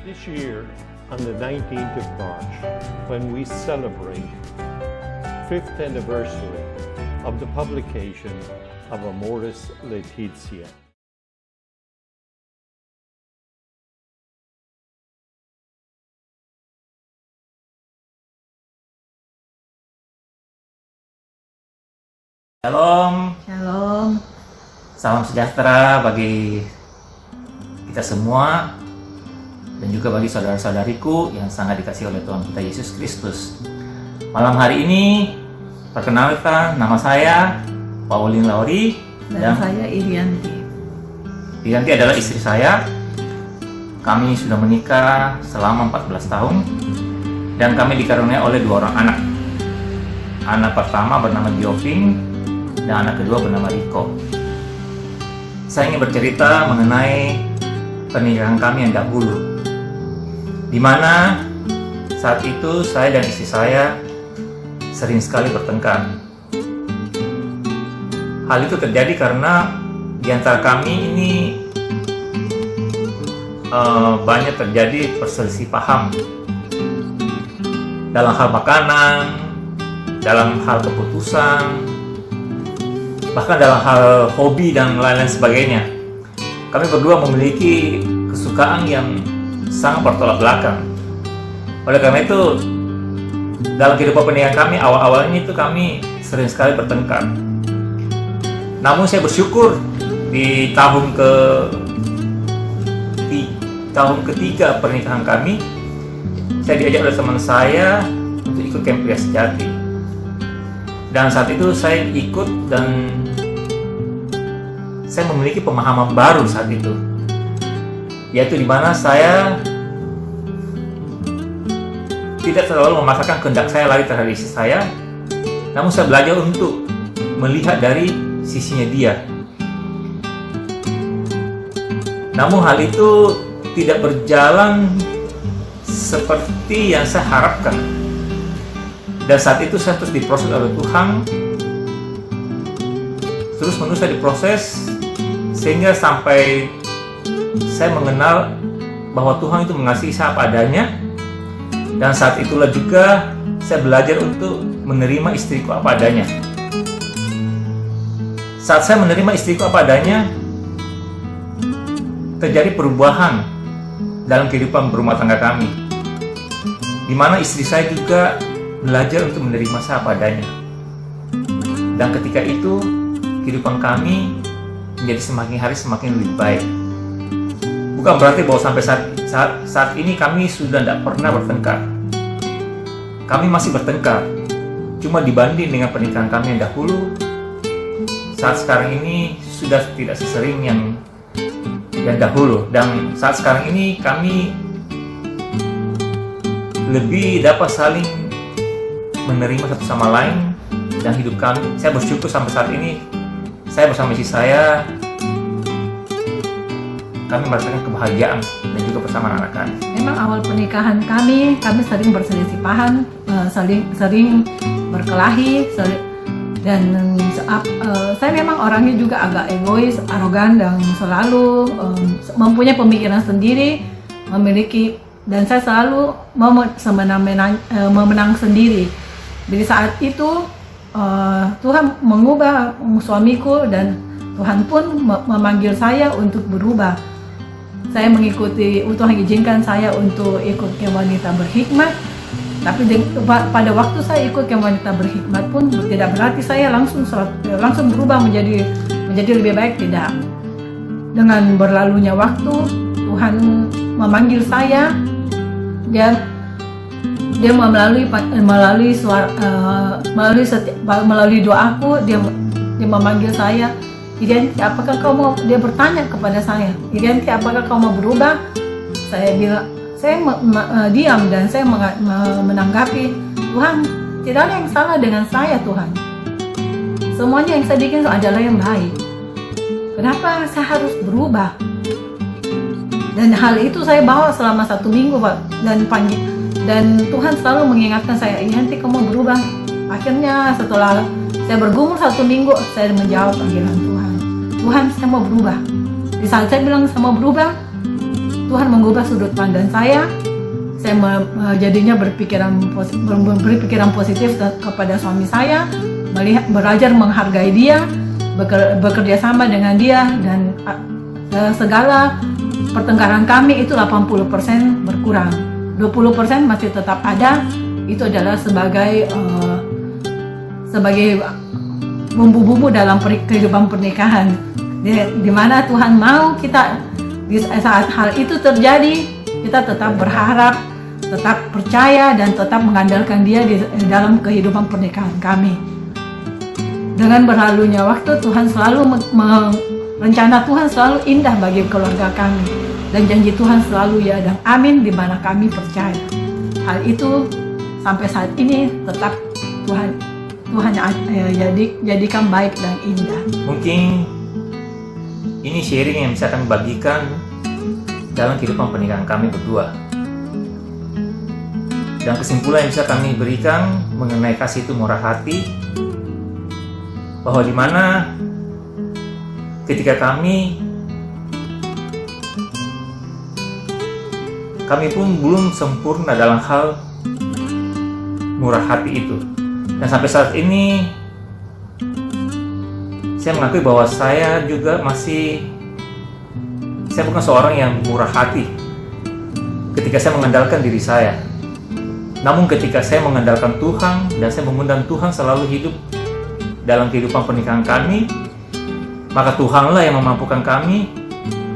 This year, on the 19th of March, when we celebrate 5th anniversary of the publication of Amoris Laetitia. Shalom, Shalom. salam sejahtera bagi kita semua dan juga bagi saudara-saudariku yang sangat dikasihi oleh Tuhan kita Yesus Kristus. Malam hari ini, perkenalkan, nama saya Pauline Lauri Dan saya Irianti. Irianti adalah istri saya. Kami sudah menikah selama 14 tahun dan kami dikaruniai oleh 2 orang anak. Anak pertama bernama Gioving dan anak kedua bernama Rico. Saya ingin bercerita mengenai pernikahan kami yang dahulu, di mana saat itu saya dan istri saya sering sekali bertengkar. Hal itu terjadi karena di antara kami ini banyak terjadi perselisih paham dalam hal makanan, dalam hal keputusan, bahkan dalam hal hobi dan lain-lain sebagainya. Kami berdua memiliki kesukaan yang sangat bertolak belakang. Oleh karena itu, dalam kehidupan pernikahan kami, awal-awalnya itu kami sering sekali bertengkar. Namun saya bersyukur di tahun ketiga pernikahan kami, saya diajak oleh teman saya untuk ikut camp Pria Sejati. Dan saat itu saya ikut dan saya memiliki pemahaman baru saat itu, yaitu di mana saya tidak terlalu memaksakan kehendak saya lari terhadap istri saya, namun saya belajar untuk melihat dari sisinya dia. Namun hal itu tidak berjalan seperti yang saya harapkan. Dan saat itu saya terus diproses oleh Tuhan, terus menerus saya diproses sehingga sampai saya mengenal bahwa Tuhan itu mengasihi saya apa adanya. Dan saat itulah juga saya belajar untuk menerima istriku apa adanya. Saat saya menerima istriku apa adanya, terjadi perubahan dalam kehidupan berumah tangga kami, di mana istri saya juga belajar untuk menerima saya apa adanya. Dan ketika itu, kehidupan kami menjadi semakin hari semakin lebih baik. Bukan berarti bahwa sampai saat ini kami sudah tidak pernah bertengkar. Kami masih bertengkar, cuma dibanding dengan pernikahan kami yang dahulu, saat sekarang ini sudah tidak sesering yang dahulu. Dan saat sekarang ini kami lebih dapat saling menerima satu sama lain, dan hidup kami, saya bersyukur sampai saat ini saya bersama istri saya, kami merasakan kebahagiaan dan juga bersama anak kami. Memang awal pernikahan kami sering berselisih paham, sering berkelahi, dan saya memang orangnya juga agak egois, arogan, dan selalu mempunyai pemikiran sendiri, dan saya selalu mau memenang sendiri. Jadi saat itu Tuhan mengubah suamiku dan Tuhan pun memanggil saya untuk berubah. Saya mengikuti, Tuhan izinkan saya untuk ikut ke wanita berhikmat. Tapi pada waktu saya ikut ke wanita berhikmat pun tidak berarti saya langsung berubah menjadi lebih baik, tidak. Dengan berlalunya waktu, Tuhan memanggil saya. Dia melalui doaku, dia memanggil saya. Irianti, apakah kau mau? Dia bertanya kepada saya, Irianti, apakah kau mau berubah? Saya bilang, saya diam dan saya menanggapi, Tuhan, tidak ada yang salah dengan saya, Tuhan. Semuanya yang saya bikin adalah yang baik. Kenapa saya harus berubah? Dan hal itu saya bawa selama 1 minggu, Pak. Dan Tuhan selalu mengingatkan saya, Irianti, kamu berubah. Akhirnya setelah saya bergumul 1 minggu, saya menjawab panggilan Tuhan. Tuhan, saya mau berubah. Di saat saya bilang saya mau berubah, Tuhan mengubah sudut pandang saya. Saya jadinya berpikiran positif kepada suami saya, belajar menghargai dia, bekerja sama dengan dia, dan segala pertengkaran kami itu 80% berkurang. 20% masih tetap ada. Itu adalah sebagai bumbu-bumbu dalam kehidupan pernikahan, di mana Tuhan mau kita di saat hal itu terjadi, kita tetap berharap, tetap percaya, dan tetap mengandalkan Dia di dalam kehidupan pernikahan kami. Dengan berlalunya waktu, rencana Tuhan selalu indah bagi keluarga kami, dan janji Tuhan selalu ya dan amin di mana kami percaya. Hal itu sampai saat ini tetap Tuhan jadikan baik dan indah. Mungkin ini sharing yang bisa kami bagikan dalam kehidupan pernikahan kami berdua. Dan kesimpulan yang bisa kami berikan mengenai kasih itu murah hati, bahwa di mana ketika kami pun belum sempurna dalam hal murah hati itu. Dan sampai saat ini saya mengakui bahwa saya bukan seorang yang murah hati ketika saya mengandalkan diri saya. Namun ketika saya mengandalkan Tuhan dan saya mengundang Tuhan selalu hidup dalam kehidupan pernikahan kami, maka Tuhanlah yang memampukan kami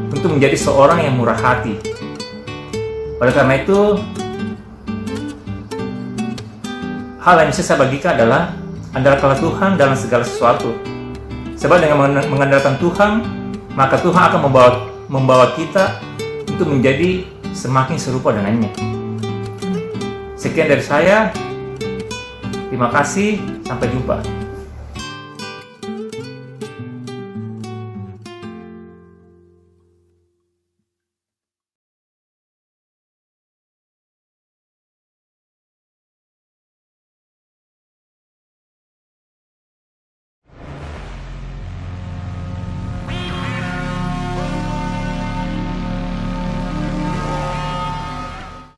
untuk menjadi seorang yang murah hati. Oleh karena itu, hal yang bisa saya bagikan adalah andalkanlah Tuhan dalam segala sesuatu. Sebab dengan mengandalkan Tuhan, maka Tuhan akan membawa kita untuk menjadi semakin serupa dengannya. Sekian dari saya. Terima kasih. Sampai jumpa.